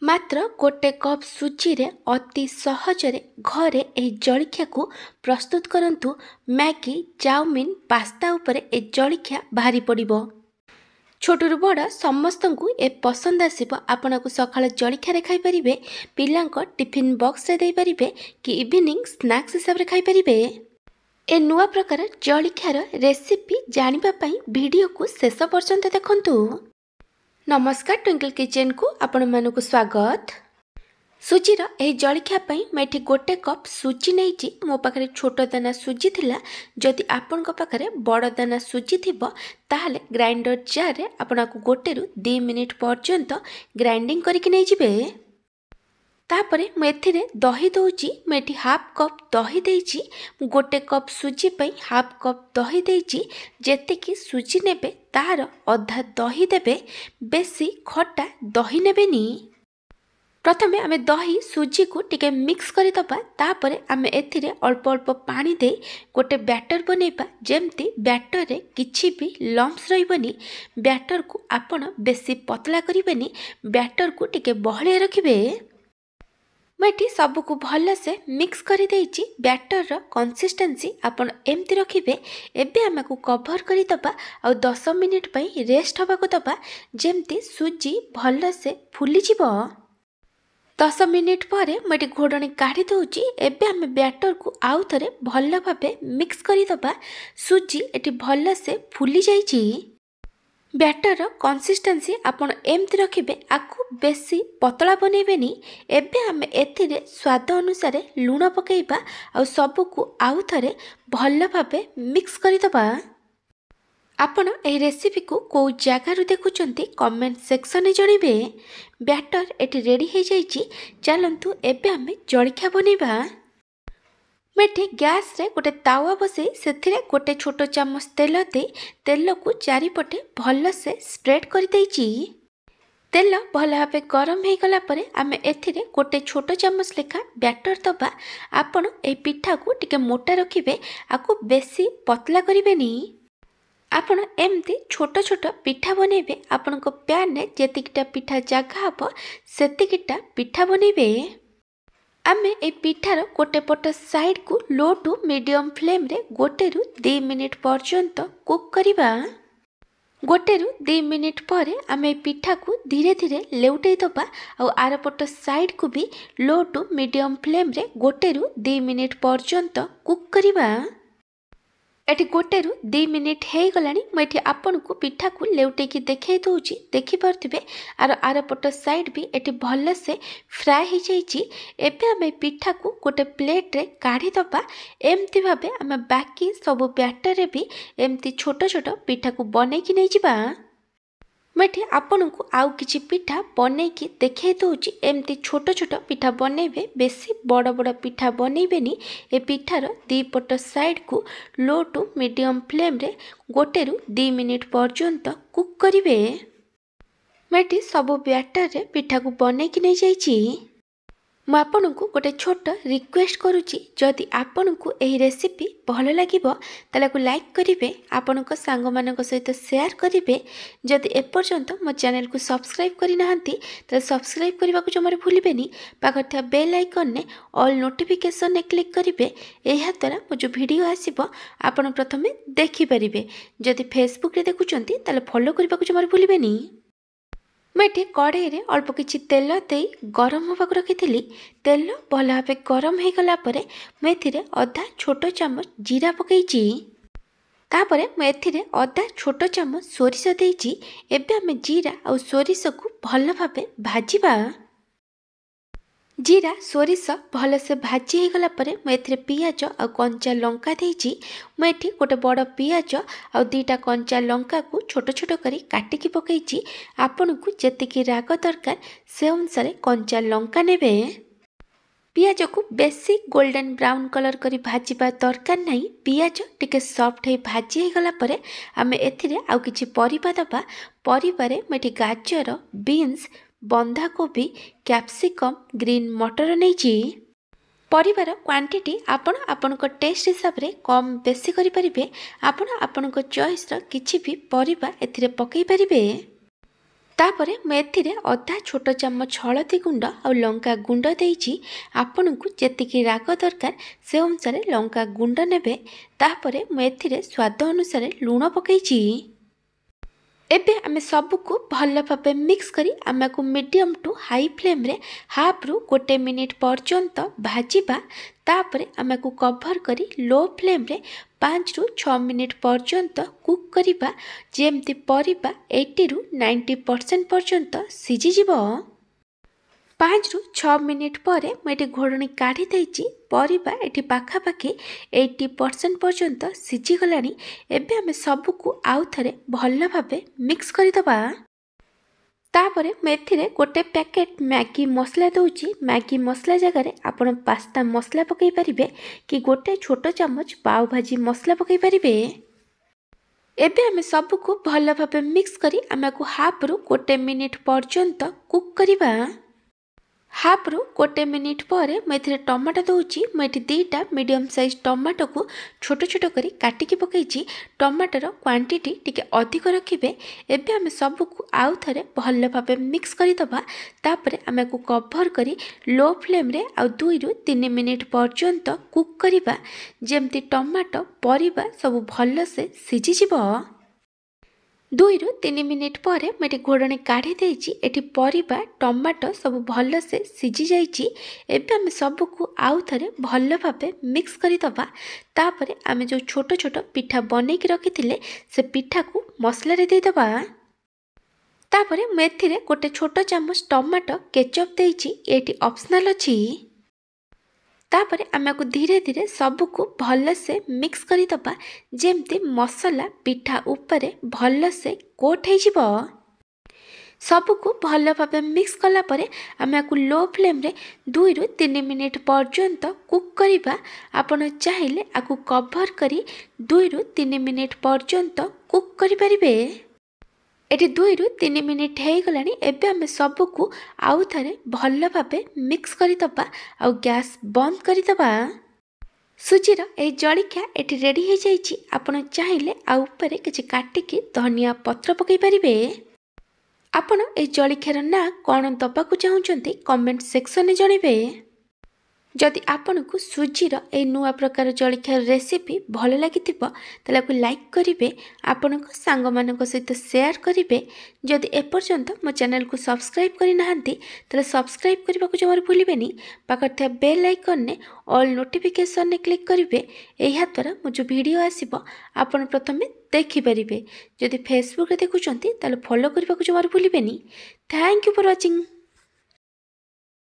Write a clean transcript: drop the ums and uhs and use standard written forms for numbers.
मात्र गोटे कप सुजी रे अति सहजरे घरे एही जलिखिया को प्रस्तुत करंतु। मैगी चाउमिन पास्ता उपरे ए जलिखिया भारी पड़िबो। छोटू बड़ समस्त को ए पसंद आसिबो। आपनको सकाळ जलिखिया रे खाई परिबे, पिलांको टिफिन बॉक्स रे देई परिबे कि इवनिंग स्नैक्स हिसाब रे खाई परिबे। ए नुआ प्रकार जलिखियार रेसिपी जानिबा पई वीडियो को शेष पर्यंत देखंतु। नमस्कार, ट्विंकल किचन को आपण मानकु स्वागत। सुजीर एही जलिखिया पई मैं एठी गोटे कप सुजी नैची। मो पाखरे छोट दाना सुजी थिला। जदि आपण को पाखरे बड़ दाना सुजी थिबो ताहाले ग्राइंडर जार रे आपनाकु गोटे रु 2 मिनिट पर्यंत ग्राइंडिंग करिकि नै जिवे। तापरे मैं एथिरे दही दउची। मैं एठी हाफ कप दही देइची। गोटे कप सुजी पई हाफ कप दही देइची। जेते कि सुजी नेबे तार अधा दही देबे, बेसी खट्टा दही नेबेनी। प्रथमे आमे दही सुजी को टिके मिक्स करि दबा। तापरे आमे एथिरे अल्प अल्प पानी दे गोटे बैटर बनेबा। जेमती बैटर रे किछि भी लम्प्स रहिबनी। बैटर को आपण बेसी पतला करिबेनी, बैटर को टिके बहलिया रखिबे। मैं सब को भल से मिक्स कर देइची। बैटर रो कंसिस्टेंसी आपण एमती रखिबे। एबे आमे को कवर करि दबा आ 10 मिनिट पई रेस्ट हबा को दबा, जेमती सुजी भल से फुली जिवो। 10 मिनिट पर मैं घोड़णी काढ़ी दउची। एबे आमे बैटर को आउ थरे भल भाबे मिक्स करि दबा। सुजी एटी भल से फुली जाइची। बैटर कंसिस्टेंसी आपण एमती रखिबे, आकु बेसी पतला बनेबेनी। एबे आमे एथिरे स्वाद अनुसार लूण पकेइबा आ सबु को आउ थरे भल भाबे मिक्स करि दबा। आपण एही रेसिपी को जगारु देखुचंती कमेंट सेक्शन में जणिबे। बैटर एटी रेडी हो जाइची। चलंतु एबे आमे जलिखिया बनेबा। मैं गैस रे गोटे तावा बसई से गोटे छोट चामच तेल दे तेल को चारिपटे भल से स्प्रेड कर देइची। तेल भल भाव गरम हो गला परे आमे एथिरे गोटे छोट चामच लेखा बैटर दबा। आपण ए पिठा को टिके मोटा रखिबे, आकु बेसी पतला करिबेनी। आपण एमती छोट छोट पिठा बनेबे। आपण को पैन रे जेतिकिटा पिठा जगह हबो सेतिकिटा पिठा बनेबे। आमे ए पिठार गोटे पट साइड को लो टू मीडियम फ्लेम रे गोटे रु 2 मिनिट पर्यंत कुक करिबा। गोटे रु 2 मिनिट पर आमे पिठा को धीरे धीरे लेउटै दबा आ आर पट साइड को भी लो टू मीडियम फ्लेम रे गोटे रु 2 मिनिट पर्यंत कुक करिबा। एटी गोटे रु 2 मिनिट हो गलानी। मैं आपन को पिठा को लेउटे की देखे दउची। देखि परथिबे आर पट साइड भी एटी भल से फ्राई हो जाइची। एबे आमे पिठा को गोटे प्लेट रे काढ़ी दबा। एमती भाबे आमे बाकी सब बैटर रे भी एमती छोट छोट पिठा को बनै कि नै जिबा। मैं आपन को आउ किछि पिठा बनै कि देखे दउची। एमती छोट छोट पिठा बनेबे, बेसी बड़ बड़ पिठा बनेबेनी। ए पिठार दी पट साइड को लो टू मीडियम फ्लेम रे गोटे रु 2 मिनिट पर्यंत कुक करिवे। मैं सब बैटर रे पिठा को बनै कि नै जाइची। मु आपन को गोटे छोट रिक्वेस्ट करुची, जदि आपन को एही रेसिपी भल लागिबो ताले को लाइक करिवे, आपन को सांग मानक सहित शेयर करिवे। जदि एपर्यंत मो चैनल को सब्सक्राइब करि नाहंती ताले सब्सक्राइब करबा को जमारे भूलिबेनी। पाखर बेल आइकन ने ऑल नोटिफिकेशन ने क्लिक करिवे। एहा द्वारा मो जो वीडियो आसीबो आपन प्रथमे देखि परिबे। जदि फेसबुक रे देखुचंती ताले फॉलो करबा को जमारे भूलिबेनी। मैं कड़े रे अल्प किछि तेल दे गरम होबाक रखी। तेल भल भाव गरम हो गला परे मैं एथिरे अधा छोट चामच जीरा पकईची। तापरे मैं एथिरे अधा छोट चामच सोरिष देइची। एबे आमे जीरा और सोरिष को भल भाव भाजिबा। जीरा सोरिष भल से भाजी हो गला परे मैं एथिरे पियाज और कंचा लंका देइची। मैं एठी गोटे बड़ पियाज और 2टा कंचा लंका को छोट छोट करी काटिकी पकईची। आपन को जेतिकी राग दरकार से अनुसार कंचा लंका नेबे। पियाज को बेसी गोल्डन ब्राउन कलर करी भाजिबा दरकार नहीं। पियाज टिके सॉफ्ट है भाजी हो गला परे आमे एथिरे आउ किछि परिबा दबा। परिबारे मैं एठी गाजर, बीन्स, बंधाकोबी, कैप्सिकम, ग्रीन मटर नैची। परिबार क्वांटिटी आपण टेस्ट हिसाब रे कम बेसी करि परिबे। आपण चॉइस रो किछि भी परिबा एथिरे पकई परिबे। तापरे मैं एथिरे अधा छोट चामच हलदी गुंड और लंका गुंड देइछि। आपनकु जेतिकी राग दरकार से अनुसार लंका गुंड नेबे। तापरे मैं एथिरे स्वाद अनुसार लूण पकईछि। एबे आमे सबको भल भाबे मिक्स करी आमको मीडियम टू हाई फ्लेम रे हाफ रु गोटे मिनिट पर्यंत भाजिबा। तापरे आमको कवर करी लो फ्लेम रे 5 रु 6 मिनिट पर्यंत कुक करिबा। जेमती परिबा 80 रु 90% पर्यंत सिझी जिवो। 5 रु 6 मिनिट पर मुझे घोड़णी काढ़ी देइछि। परिबा एठी पाखापाखि 80% पर्यंत सिझीगलानी। एबे आमे सबको आउ थरे भल भाबे मिक्स करिदबा। तापरे मैं एथिरे गोटे पैकेट मैगी मसला दउछि। मैगी मसला जगह रे आपण पास्ता मसला पकई परिबे कि गोटे छोट चामच पाव भाजी मसला पकई परिबे। एबे आमे सबको भल भाबे मिक्स करी आमको हाफ रु गोटे मिनिट पर्यंत कुक करिबा। हाफ रु गोटे मिनिट पर मैं टमाटो दउछि। मुझे दीटा मीडियम साइज टमाटो को छोट छोट करी काटिकी पकईछि। टमाटर क्वांटिटी टिके अधिक रखिबे। एबे आमे सबको आउ थरे भल भाबे मिक्स करिदबा। तापरे आमको कवर करी लो फ्लेम रे आ 2 रु 3 मिनिट पर्यंत कुक करिबा। जेमती टमाटो परिबा सब भल से सिझी जिवो। 2 रु 3 मिनिट पर मैं घोड़णी काढ़ी देइछि। एठी परिबा टमाटो सब भल से सिझी जाइछि। एबे आमे सबको आउ थरे भल भाबे मिक्स करिदबा। तापरे आमे जो छोट छोट पिठा बनेकी रखिथिले से पिठा को मसला रे देदबा। तापरे मैं एथिरे गोटे छोट चामच टमाटो केचप देइछि। एठी ऑप्शनल अछि। तापरे आमको धीरे धीरे सबको भल से मिक्स करिदबा। जेमती मसला पिठा उपरे भल से कोट हो जिवो। सबको भल भाबे मिक्स कला परे आमको लो फ्लेम रे 2 रु 3 मिनिट पर्यंत कुक करिबा। आपण चाहिले आकु कवर करी 2 रु 3 मिनिट पर्यंत कुक करि परिबे। एटी 2 रु 3 मिनिट हो गलानी। एबे आमे सबको आउ थरे भल भाबे मिक्स करिदबा आ गैस बंद करिदबा। सुजीर ए जलिखिया एटी रेडी हो जाइछि। आपण चाहिले आ ऊपर किछि काटिकी धनिया पत्र पकई परिबे। आपण ए जलिखियार ना कोन दबाकू चाहुचंती कमेंट सेक्शन में जणेबे। जदि आपनको सुजीर ए नुआ प्रकार जलिखिया रेसिपी भल लागिथिबो तले को लाइक करिवे। आपनको सांग मानक सहित शेयर करिवे। जदि एपर्यंत मो चैनल को सब्सक्राइब करि नाहंती तले सब्सक्राइब करबा को जमार भूलिबेनी। पाखर था बेल आइकन ने ऑल नोटिफिकेशन ने क्लिक करिवे। एहा द्वारा मो जो वीडियो आसीबो आपण प्रथमे देखि परिबे। जदि फेसबुक रे देखुचंती तले फॉलो करबा को जमार भूलिबेनी। Thank you for watching.